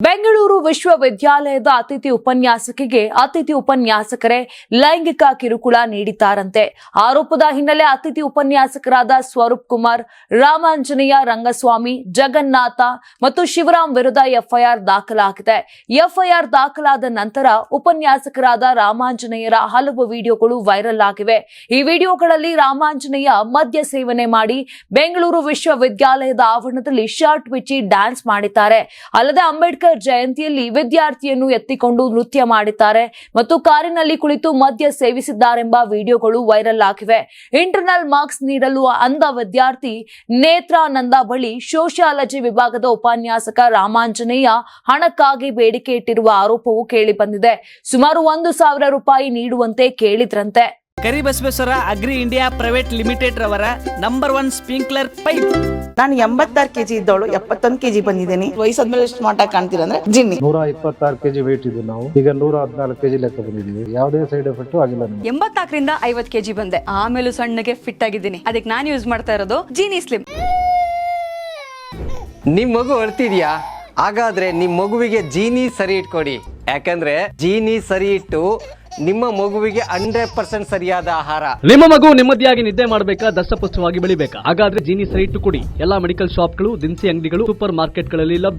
ಬೆಂಗಳೂರು ವಿಶ್ವವಿದ್ಯಾಲಯದ ಅತಿಥಿ ಉಪನ್ಯಾಸಕರೇ ಲೈಂಗಿಕ ಕಿರುಕುಳ ನೀಡಿದ್ದಾರಂತೆ. ಆರೋಪದ ಹಿನ್ನೆಲೆ ಅತಿಥಿ ಉಪನ್ಯಾಸಕರಾದ ಸ್ವರೂಪ್ ಕುಮಾರ್, ರಾಮಾಂಜನೇಯ, ರಂಗಸ್ವಾಮಿ, ಜಗನ್ನಾಥ ಮತ್ತು ಶಿವರಾಮ್ ವಿರುದ್ಧ ಎಫ್ಐಆರ್ ದಾಖಲಾಗಿದೆ. ಎಫ್ಐಆರ್ ದಾಖಲಾದ ನಂತರ ಉಪನ್ಯಾಸಕರಾದ ರಾಮಾಂಜನೇಯರ ಹಲವು ವಿಡಿಯೋಗಳು ವೈರಲ್ ಆಗಿವೆ. ಈ ವಿಡಿಯೋಗಳಲ್ಲಿ ರಾಮಾಂಜನೇಯ ಮದ್ಯ ಸೇವನೆ ಮಾಡಿ ಬೆಂಗಳೂರು ವಿಶ್ವವಿದ್ಯಾಲಯದ ಆವರಣದಲ್ಲಿ ಶರ್ಟ್ ಬಿಚ್ಚಿ ಡ್ಯಾನ್ಸ್ ಮಾಡಿದ್ದಾರೆ. ಅಲ್ಲದೆ ಅಂಬೇಡ್ಕರ್ ಜಯಂತಿಯಲ್ಲಿ ವಿದ್ಯಾರ್ಥಿಯನ್ನು ಎತ್ತಿಕೊಂಡು ನೃತ್ಯ ಮಾಡಿದ್ದಾರೆ ಮತ್ತು ಕಾರಿನಲ್ಲಿ ಕುಳಿತು ಮದ್ಯ ಸೇವಿಸಿದ್ದಾರೆಂಬ ವಿಡಿಯೋಗಳು ವೈರಲ್ ಆಗಿವೆ. ಇಂಟರ್ನಲ್ ಮಾರ್ಕ್ಸ್ ನೀಡಲು ಅಂಧ ವಿದ್ಯಾರ್ಥಿ ನೇತ್ರಾನಂದ ಬಳಿ ಸೋಷಿಯಾಲಜಿ ವಿಭಾಗದ ಉಪನ್ಯಾಸಕ ರಾಮಾಂಜನೇಯ ಹಣಕ್ಕಾಗಿ ಬೇಡಿಕೆ ಇಟ್ಟಿರುವ ಆರೋಪವು ಕೇಳಿಬಂದಿದೆ. ಸುಮಾರು 1,000 ರೂಪಾಯಿ ನೀಡುವಂತೆ ಕೇಳಿದ್ರಂತೆ. Karibasaveshwara agri India private limited ರವರ ನಂಬರ್ 1 ಸ್ಪ್ರಿಂಕ್ಲರ್ ಪೈಪ್. ನಾನು 86 ಕೆಜಿ ಇದ್ದವಳು 71 ಕೆಜಿ ಬಂದಿದ್ದೀನಿ. ವಯಸ್ಸಾದ್ಮೇಲೆ ಸ್ಮಾರ್ಟ್ ಆಗಿ ಕಾಣ್ತೀರಾ ಅಂದ್ರೆ ಜಿನ್ನಿ. 126 ಕೆಜಿ ವೇಟ್ ಇದ್ದು ನಾವು ಈಗ 114 ಕೆಜಿ ಲೆಕ್ಕ ಬಂದಿದ್ದೀವಿ. ಯಾವುದೇ ಸೈಡ್ ಎಫೆಕ್ಟ್ ಆಗಿಲ್ಲ. 84ರಿಂದ 50 ಕೆಜಿ ಬಂದೆ. ಆಮೇಲೂ ಸಣ್ಣಗೆ ಫಿಟ್ ಆಗಿದ್ದೀನಿ. ಅದಕ್ಕೆ ನಾನು ಯೂಸ್ ಮಾಡ್ತಾ ಇರೋದು ಜೀನಿ ಸ್ಲಿಮ್. ನಿಮ್ ಮಗು ಅಳ್ತಿದ್ಯಾ? ಹಾಗಾದ್ರೆ ನಿಮ್ ಮಗುವಿಗೆ ಜೀನಿ ಸರಿ ಇಟ್ಕೊಡಿ. ಯಾಕಂದ್ರೆ ಜೀನಿ ಸರಿ ಇಟ್ಟು ನಿಮ್ಮ ಮಗುವಿಗೆ 100% ಸರಿಯಾದ ಆಹಾರ. ನಿಮ್ಮ ಮಗು ನೆಮ್ಮದಿಯಾಗಿ ನಿದ್ದೆ ಮಾಡಬೇಕಾ, ದಷ್ಟಪುಷ್ಟವಾಗಿ ಬೆಳಿಬೇಕಾ? ಹಾಗಾದ್ರೆ ಜೀನಿ ಸರಿ ಇಟ್ಟು ಕೊಡಿ. ಎಲ್ಲಾ ಮೆಡಿಕಲ್ ಶಾಪ್ಗಳು, ದಿನಸಿ ಅಂಗಡಿಗಳು, ಸೂಪರ್ ಮಾರ್ಕೆಟ್ಗಳಲ್ಲಿ ಲಭ್ಯ.